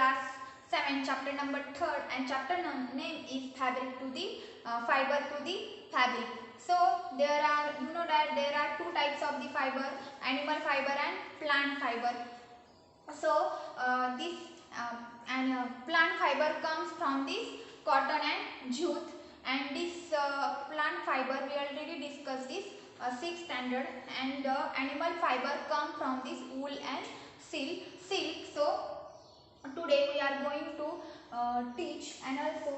class 7, chapter number 3rd, and chapter name is fabric to the fiber to the fabric. So there are, you know that there are two types of the fiber, animal fiber and plant fiber. So this plant fiber comes from this cotton and jute, and this plant fiber we already discussed this 6th standard, and animal fiber come from this wool and silk. So today we are going to teach, and also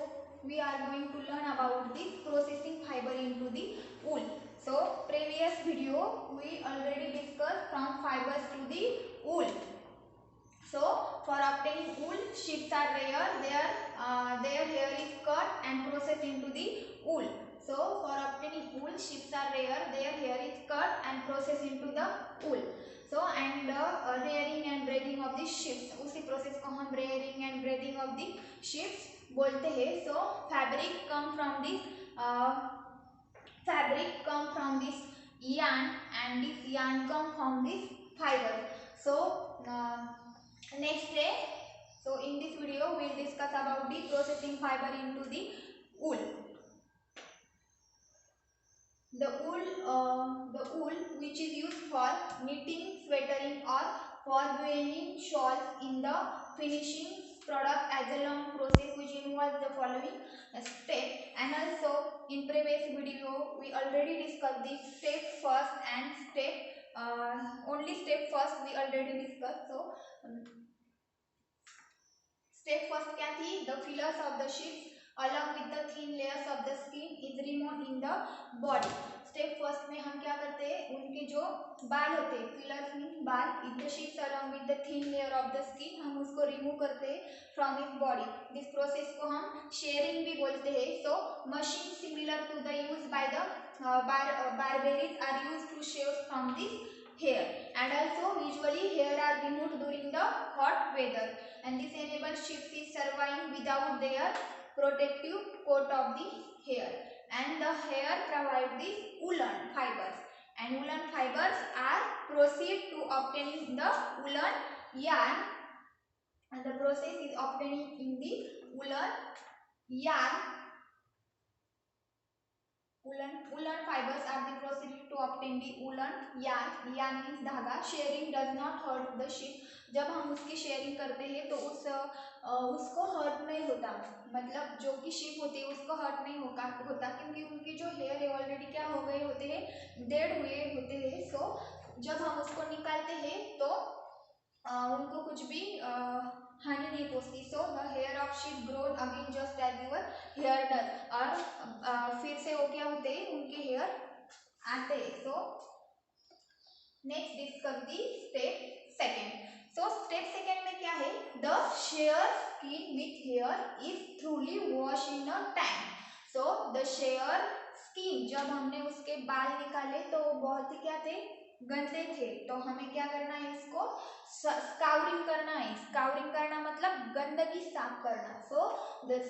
we are going to learn about this processing fiber into the wool. So previous video we already discussed from fibers to the wool. So for obtaining wool, sheep are rare. Their hair is cut and processed into the wool. So for obtaining wool, sheep are rare. Their hair is cut and processed into the wool. So and rearing and breeding of the sheep, उसी process को हम rearing and breeding of the sheep बोलते हैं. So fabric come from this yarn, and this yarn come from this fiber. So next day, so in this video we will discuss about the processing fiber into the wool. The wool which is used for knitting, sweatering, or for weaving shawls in the finishing product as a long process which involves the following step. And also in previous video we already discussed the step first and only step first we already discussed. So step first क्या थी? The fillers of the sheep along with the thin layers of the skin is removed in the body. Step first में हम क्या करते हैं? उनके जो बाल होते हैं, फिलर्स मीन बाल, in the sheeps along with the thin layer of the skin, हम उसको रिमूव करते हैं from his body. This process को हम शेयरिंग भी बोलते हैं. So machine similar to the use by the barbarians are used to shave from this hair, and also usually hair are removed during the hot weather, and this enables sheep is surviving without their protective coat of the hair. And the hair provide the woolen fibers, and woolen fibers are proceed to obtaining the woolen yarn, and the process is obtaining in the woolen yarn. Woolen fibers are the procedure to obtain the woolen yarn. Yarn means धागा. Shearing does not hurt the sheep. जब हम उसकी sharing करते हैं तो उसको hurt नहीं होता, मतलब जो कि शीप होती है उसको हर्ट नहीं होता, क्योंकि उनके जो हेयर है ऑलरेडी क्या हो गए होते हैं, डेड हुए होते हैं. सो जब हम उसको निकालते हैं तो उनको कुछ भी हानि नहीं पहुंचती. So the hair of sheep grown again just as your hair does, और फिर से वो क्या होते हैं, उनके हेयर आते हैं. So next discuss the step second. So step second में क्या है? The shear skin with hair is thoroughly wash in a tank. So the shear skin, जब हमने उसके बाल निकाले तो वो बहुत ही क्या थे, गंदे थे. तो हमें क्या करना है, इसको स्काउरिंग करना है. स्काउरिंग करना मतलब गंदगी साफ करना. सो द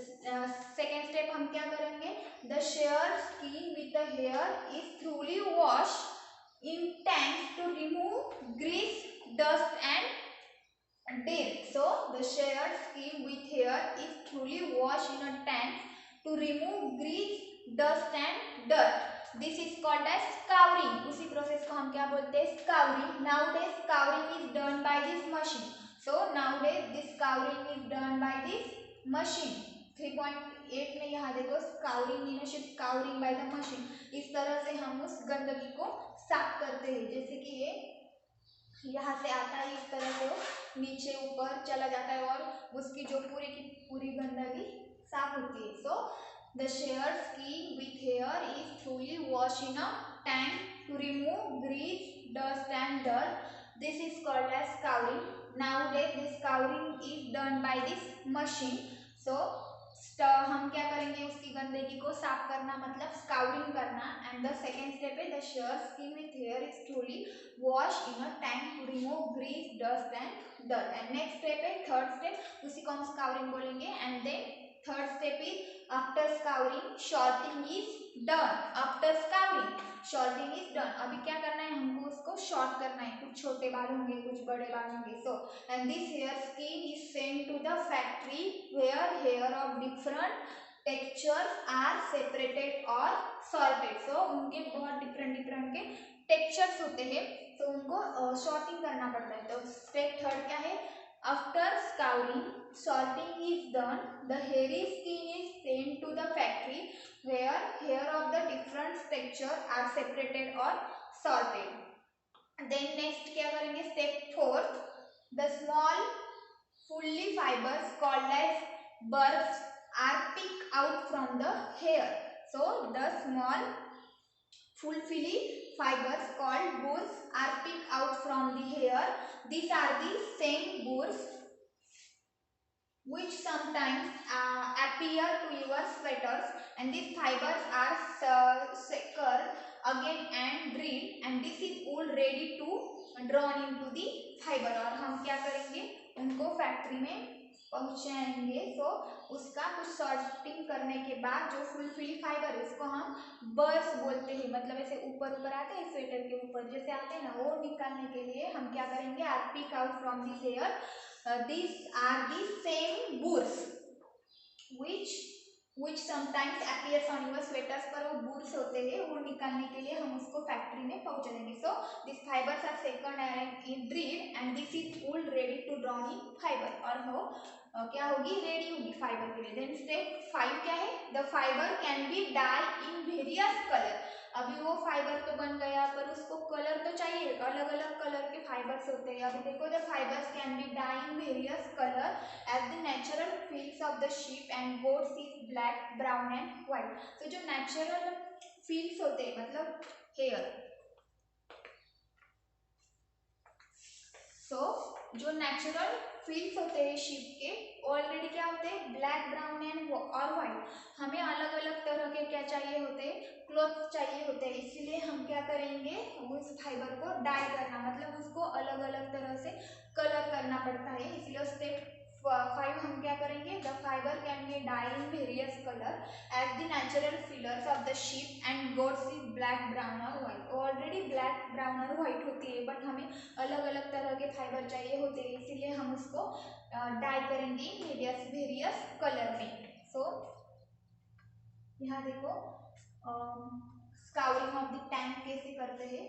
सेकेंड स्टेप हम क्या करेंगे? The shear skin with the hair is thoroughly wash in tanks to remove grease, dust and dirt. So the sheared skin with hair is truly washed in a tank to remove grease, dust and dirt. This is called as scouring. उसी process को हम क्या बोलते हैं? Scouring. Nowadays scouring is done by this machine. So nowadays this scouring is done by this machine. 3.8 में यहाँ देखो, scouring मीनशिप scouring by the machine. इस तरह से हम उस गंदगी को साफ करते हैं. जैसे कि ये यहाँ से आता है, इस तरह से वो नीचे ऊपर चला जाता है और उसकी जो पूरी की पूरी गंदगी साफ होती है. So the shear skin with hair is thoroughly wash in a tank to remove grease, dust and dirt. This is called as scouring. Nowadays this scouring is done by this machine. So हम क्या करेंगे? उसकी गंदगी को साफ करना मतलब scouring करना. एंड द सेकेंड स्टेप है the shear skin with hair is truly wash in a tank to remove grease, dust and dirt. And next step है थर्ड स्टेप, उसी को हम स्काउरिंग बोलेंगे. And then Third step is after scouring, sorting is done. After scouring, sorting is done. अभी क्या करना है, हमको उसको sort करना है. कुछ छोटे बाल होंगे, कुछ बड़े बाल होंगे. So and this hair skin is sent to the factory where hair of different textures are separated or sorted. So उनके बहुत different के textures होते हैं, तो उनको sorting करना पड़ता है. तो step third क्या है, after scouring, sorting is done. The hairy skin is sent to the factory where hair of the different texture are separated or sorted. Then next क्या करेंगे, step fourth, the small fully fibers called as burrs are picked out from the hair. So the small fully fibers called burrs are picked out from the hair. These are the same burrs which sometimes appear to your sweaters, and these fibers are secure again and drilled, and this is all ready to drawn into the fiber. और हम क्या करेंगे, उनको factory में पहुंचाएंगे. तो उसका कुछ सॉर्टिंग करने के बाद जो फुल फाइबर है उसको हम बर्स बोलते हैं. मतलब ऐसे ऊपर ऊपर आते हैं, स्वेटर के ऊपर जैसे आते हैं ना, वो निकालने के लिए हम क्या करेंगे, are pick out from this hair. These are the same burrs which sometimes appears on your sweaters. पर वो burrs होते हैं, वो निकालने के लिए हम उसको फैक्ट्री में पहुंचा देंगे. So these fibers are second in drilled and this is wool ready to drawn in fiber. और वो क्या होगी, रेडी होगी फाइबर के लिए. देन स्टेप 5 क्या है, the fibre can be dye in various colour. अभी वो फाइबर तो बन गया, पर उसको कलर तो चाहिए, अलग अलग कलर के फाइबर्स होते हैं. अभी देखो, the fibres can be dye in various colour as the natural fields of the sheep and goats is black, brown and white. तो जो नेचुरल फील्ड्स होते हैं, मतलब हेयर, सो जो नेचुरल फील्ड्स होते हैं शीप के, ऑलरेडी क्या होते हैं, ब्लैक, ब्राउन एंड और व्हाइट. हमें अलग अलग तरह के क्या चाहिए होते हैं, क्लॉथ चाहिए होते हैं. इसीलिए हम क्या करेंगे, उस फाइबर को डाई करना, मतलब उसको अलग अलग तरह से कलर करना पड़ता है. इसलिए स्टेप 5 हम क्या करेंगे, the fibre can be dye in various colour as the natural fillers of the sheep and goats is black, brown और व्हाइट. ऑलरेडी ब्लैक, ब्राउन और व्हाइट होती है, बट हमें अलग अलग तरह के फाइबर चाहिए होते हैं, इसीलिए हम उसको डाई करेंगे वेरियस कलर में. सो यहाँ देखो, स्काउरिंग ऑफ द टैंक कैसे करते हैं,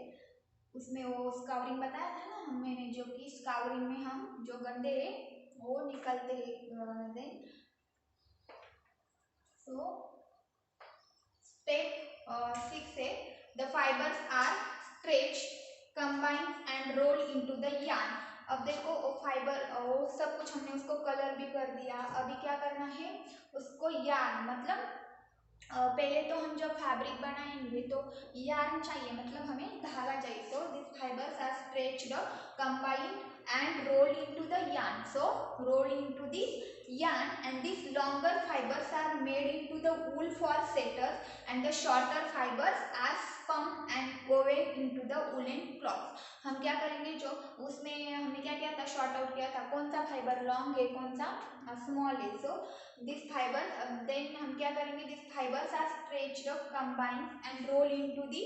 उसमें वो स्काउरिंग बताया था ना मैंने, जो कि स्काउरिंग में हम जो गंदे है वो निकलते हैं. सो स्टेप 6 है, the fibres are stretch, combine and roll into the yarn. अब देखो, वो फाइबर, वो सब कुछ हमने उसको कलर भी कर दिया. अभी क्या करना है, उसको यार्न, मतलब पहले तो हम जब फैब्रिक बनाएंगे तो यार्न चाहिए, मतलब हमें धागा चाहिए. So this fibres are stretched, combined and rolled into the yarn. So rolled into this yarn and these longer fibers are made into the wool for setters and the shorter fibers are spun and woven into the woolen cloth. हम क्या करेंगे, जो उसमें हमने क्या किया था, short out किया था, कौन सा फाइबर लॉन्ग है, कौन सा स्मॉल है. सो दिस फाइबर, देन हम क्या करेंगे, this fibres are stretched, combined and roll into the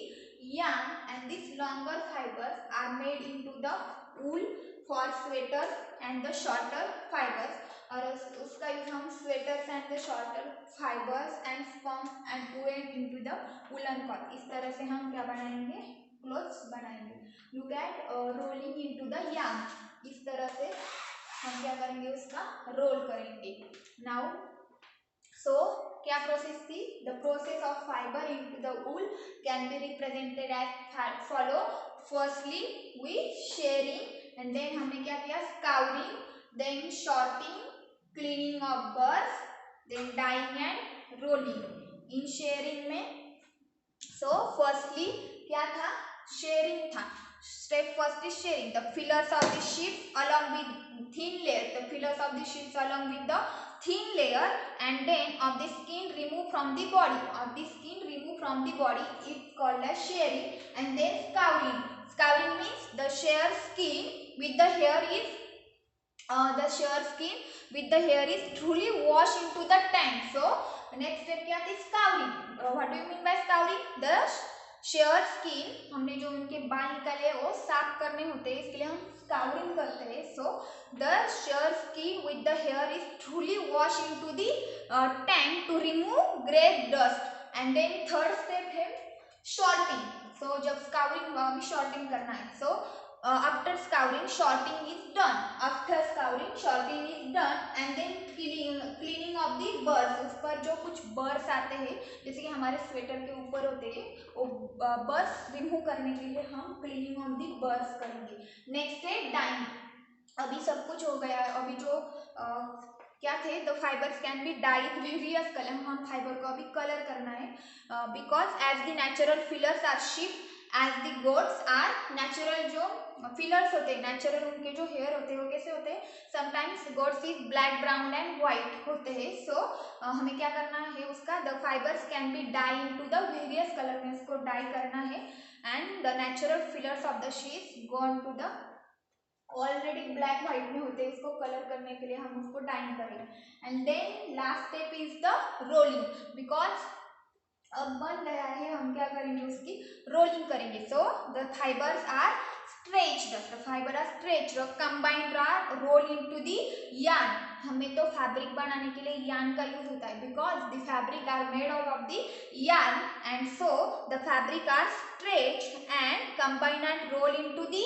yarn and these longer fibers are made into the wool for sweaters and the shorter fibers. और उसका use हम sweaters and the shorter fibres and spun and woven into the woollen cloth. इस तरह से हम क्या बनाएंगे, clothes बनाएंगे. Look at rolling into the yarn. इस तरह से हम क्या करेंगे, उसका रोल करेंगे. नाउ सो क्या प्रोसेस थी, the process of fibre into the wool can be represented as follow. Firstly we shearing and then हमने क्या किया, scouring, then sorting, cleaning of burrs, then dyeing and rolling. In shearing में, so firstly क्या था, shearing था. Step first is shearing. The fillers of the sheets along with thin layer. The fillers of the sheets along with the thin layer and then of the skin removed from the body. Of the skin removed from the body, it's called as shearing. And then scouring. Scouring means the shear skin with the hair is the shear skin with the hair is truly washed into the tank. So next step क्या थी? Scouring. What do you mean by scouring? The shear skin, हमने जो उनके बाल निकाले वो साफ करने होते हैं, इसके लिए हम scouring करते हैं. So the shear skin with the hair is truly washed into the tank to remove gray dust. And then third step है shorting. So जब scouring हुआ हमें shorting करना है. So after scouring shorting is done. After scouring shorting is done and then cleaning of the burrs. उस पर जो कुछ burrs आते हैं जैसे कि हमारे स्वेटर के ऊपर होते हैं वो burrs रिमूव करने के लिए हम cleaning of the burrs करेंगे. नेक्स्ट है डाइंग. अभी सब कुछ हो गया है. अभी जो क्या थे the fibres can be dyed various colour. हम फाइबर को अभी कलर करना है because as the natural fillers are shift as the goats are natural. जो फिलर्स होते हैं नेचुरल उनके जो हेयर होते हैं वो कैसे होते हैं? Sometimes goats is black brown and white होते हैं. सो हमें क्या करना है उसका the fibres can be dye into the various colour में इसको डाई करना है and the natural fillers of the sheets gone to the already black white में होते हैं. इसको कलर करने के लिए हम उसको डाइंग करेंगे. And then last step is the rolling. Because अब बन गया है हम क्या करेंगे उसकी रोलिंग करेंगे. So the fibres are stretched. The fibre are stretched. Combined are roll into the yarn. हमें तो फैब्रिक बनाने के लिए यार्न का यूज होता है because the fabric are made out of the yarn and so the fabric are stretched and combined and roll into the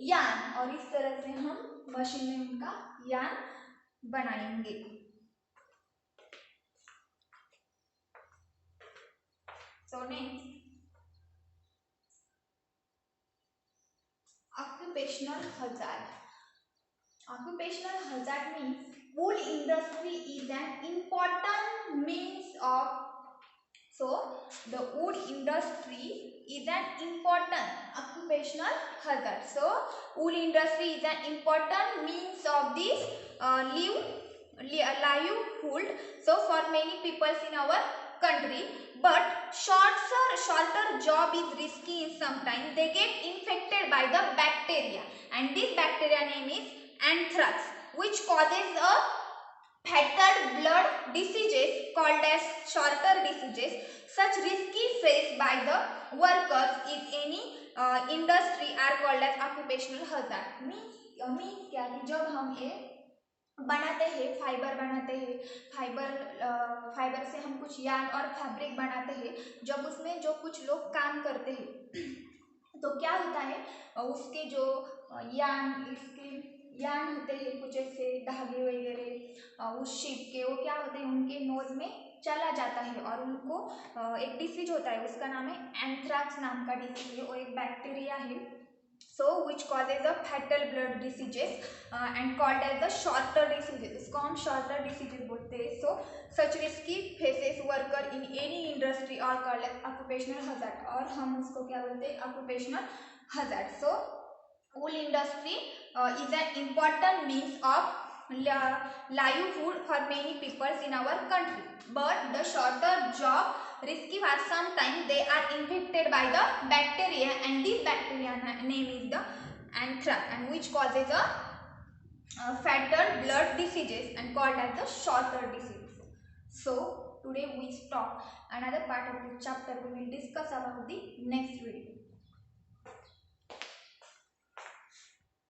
yarn. और इस तरह से हम मशीन में उनका यार्न बनाएंगे. So next, occupational hazard. Occupational hazard means wool industry is an important means of. So the wood industry is an important occupational hazard. So wool industry is an important means of this livelihood. So for many people in our country, but shorter job is risky in sometimes they get infected by the bacteria and this bacteria name is anthrax which causes a fatal blood diseases called as shorter diseases. Such risky faced by the workers in any industry are called as occupational hazard. means क्या कि जब हम ये बनाते हैं fibre बनाते हैं fibre से हम कुछ यार्न और फैब्रिक बनाते हैं. जब उसमें जो कुछ लोग काम करते हैं तो क्या होता है उसके जो यार्न होते हैं कुछ ऐसे धागे वगैरह उस शिप के वो क्या होते हैं उनके नोज में चला जाता है और उनको एक डिसीज होता है उसका नाम है एंथ्रैक्स नाम का डिसीज है. वो एक बैक्टीरिया है. So which causes the fatal blood diseases and called as the shorter diseases. इसको हम shorter diseases बोलते हैं. So such risky faces worker in any industry are called as occupational hazard. और हम उसको क्या बोलते हैं occupational hazard. So wool industry is an important means of livelihood for many people in our country. But the shorter job risky for sometimes they are infected by the bacteria and this bacteria name is the anthrax and which causes a fatal blood diseases and called as the shorter disease. So today we stop another part of the chapter. We will discuss about the next video.